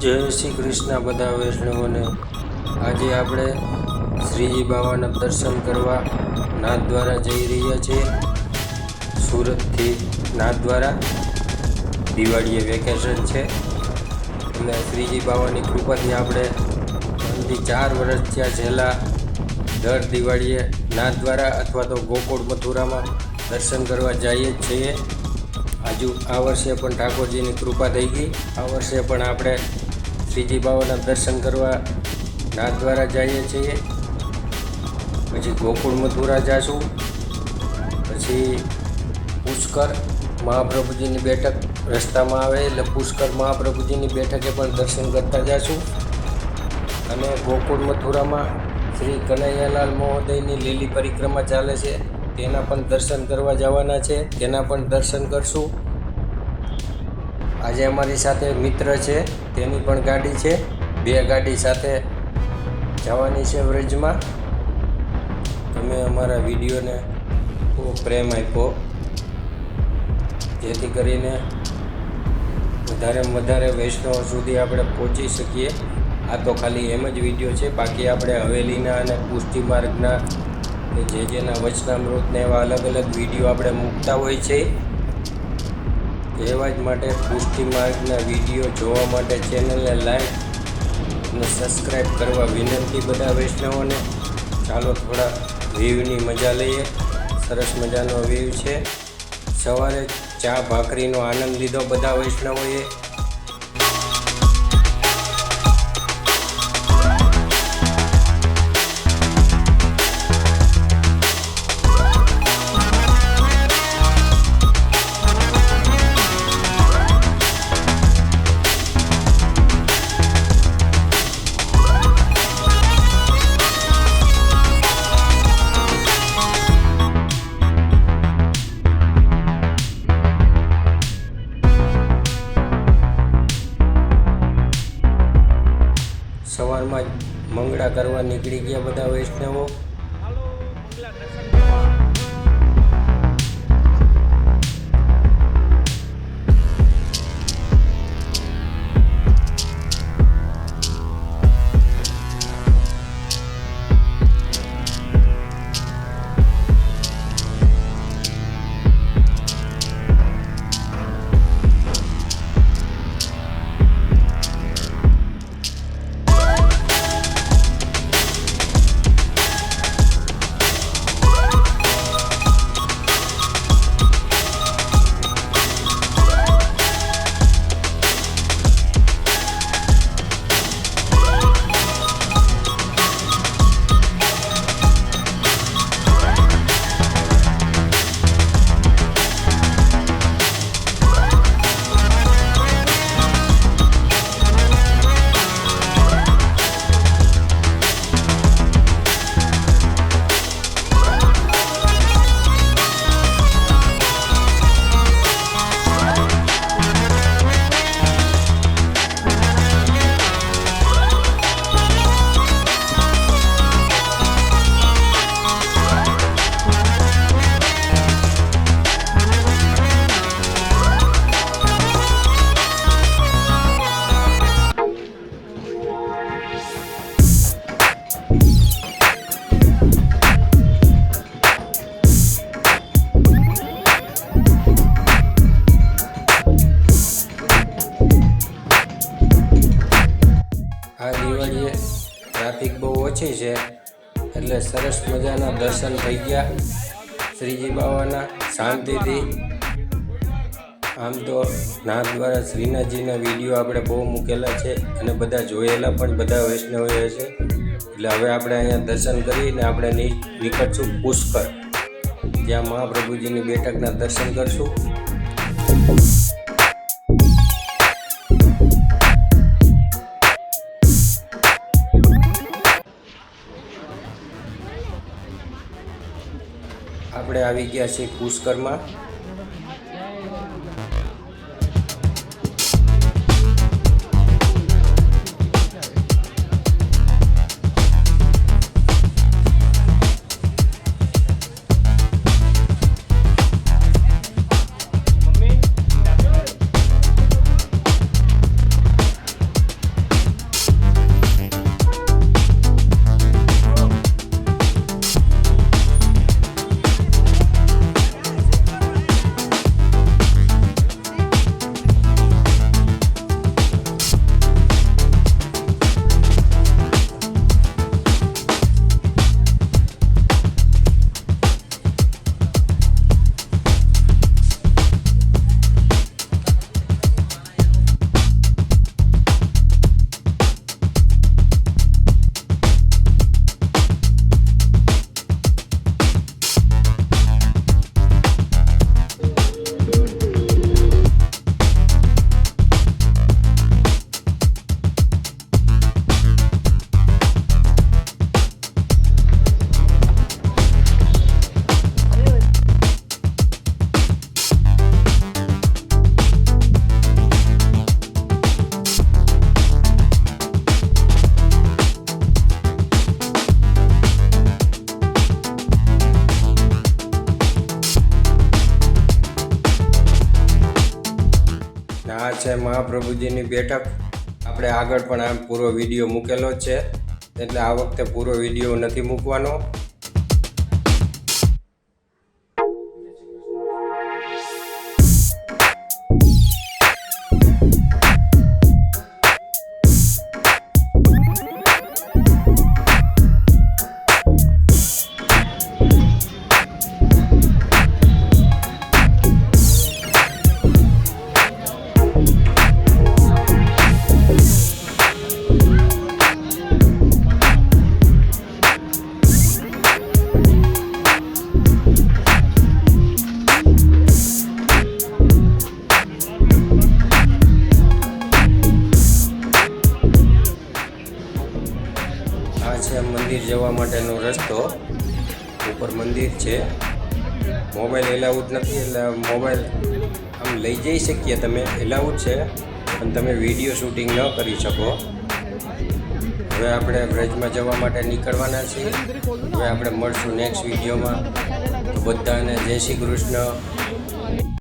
જય શ્રી કૃષ્ણ બધા વૈષ્ણવોને। આજે આપણે શ્રીજી બાવાના દર્શન કરવા નાથદ્વારા જઈ રહ્યા છીએ। સુરતથી નાથદ્વારા દિવાળીએ વેકેશન છે એટલે શ્રીજી બાવાની કૃપાથી આપણે 3 થી 4 વર્ષ થયા છેલ્લા દર દિવાળીએ નાથદ્વારા અથવા તો ગોકુળ મથુરામાં દર્શન કરવા જઈએ જ છીએ। આ વર્ષે પણ ઠાકોરજીની કૃપા થઈ ગઈ। આ વર્ષે પણ આપણે શ્રીજી બાવાના દર્શન કરવા નાથદ્વારા જઈએ છીએ। પછી ગોકુળ મથુરા જઈશું, પછી પુષ્કર મહાપ્રભુજીની બેઠક રસ્તામાં આવે એટલે પુષ્કર મહાપ્રભુજીની બેઠકે પણ દર્શન કરતા જઈશું। અને ગોકુળ મથુરામાં શ્રી કનૈયાલાલ મહોદયની લીલી પરિક્રમા ચાલે છે, તેના પણ દર્શન કરવા જવાના છે, તેના પણ દર્શન કરશું। આજે અમારી સાથે મિત્ર છે, તેની પણ ગાડી છે, 2 ગાડી સાથે જવાની છે વ્રજમાં। તમે અમારા વિડીયોને ખૂબ પ્રેમ આપ્યો, જેથી કરીને વધારેમાં વધારે વૈષ્ણવ સુધી આપણે પહોંચી શકીએ। આ તો ખાલી એમ જ વિડીયો છે, બાકી આપણે હવેલીના અને પુષ્ટિ માર્ગના કે જેના વચનામૃતને એવા અલગ અલગ વિડીયો આપણે મૂકતા હોય છે। એવા જ માટે પુષ્ટિ માર્ગના વિડીયો જોવા માટે ચેનલને લાઈક અને સબસ્ક્રાઈબ કરવા વિનંતી બધા વૈષ્ણવોને। ચાલો થોડા વ્યૂની મજા લઈએ। સરસ મજાનો વ્યૂ છે। સવારે ચા ભાખરીનો આનંદ લીધો બધા વૈષ્ણવોએ। સવારમાં જ મંગળા કરવા નીકળી ગયા બધા વૈષ્ણવો। આ દિવાળીએ ટ્રાફિક બહુ ઓછી છે એટલે સરસ મજાના દર્શન થઈ ગયા શ્રીજી બાવાના શાંતિથી। આમ તો નાથદ્વારા શ્રીનાથજીના વિડીયો આપણે બહુ મૂકેલા છે અને બધા જોયેલા પણ બધા વૈષ્ણવે હશે। એટલે હવે આપણે અહીંયા દર્શન કરીને આપણે નીકળશું પુષ્કર, જ્યાં મહાપ્રભુજીની બેઠકના દર્શન કરશું। આપણે આવી ગયા છીએ પુષ્કરમાં। આ છે મહાપ્રભુજીની બેઠક. આપણે આગળ પણ આ પૂરો વિડીયો મૂકેલો જ છે, એટલે આ વખતે પૂરો વિડીયો નથી મૂકવાનો. આ છે મંદિર જવા માટેનો રસ્તો. ઉપર મંદિર છે. મોબાઈલ એલાઉડ નથી, એટલે મોબાઈલ આમ લઈ જઈ શકીએ તમે, એલાઉડ છે, પણ તમે વિડીયો શૂટિંગ ન કરી શકો. હવે આપણે બ્રજમાં જવા માટે નીકળવાના છીએ. હવે આપણે મળશું નેક્સ્ટ વિડીયોમાં. બધાને જય શ્રી કૃષ્ણ.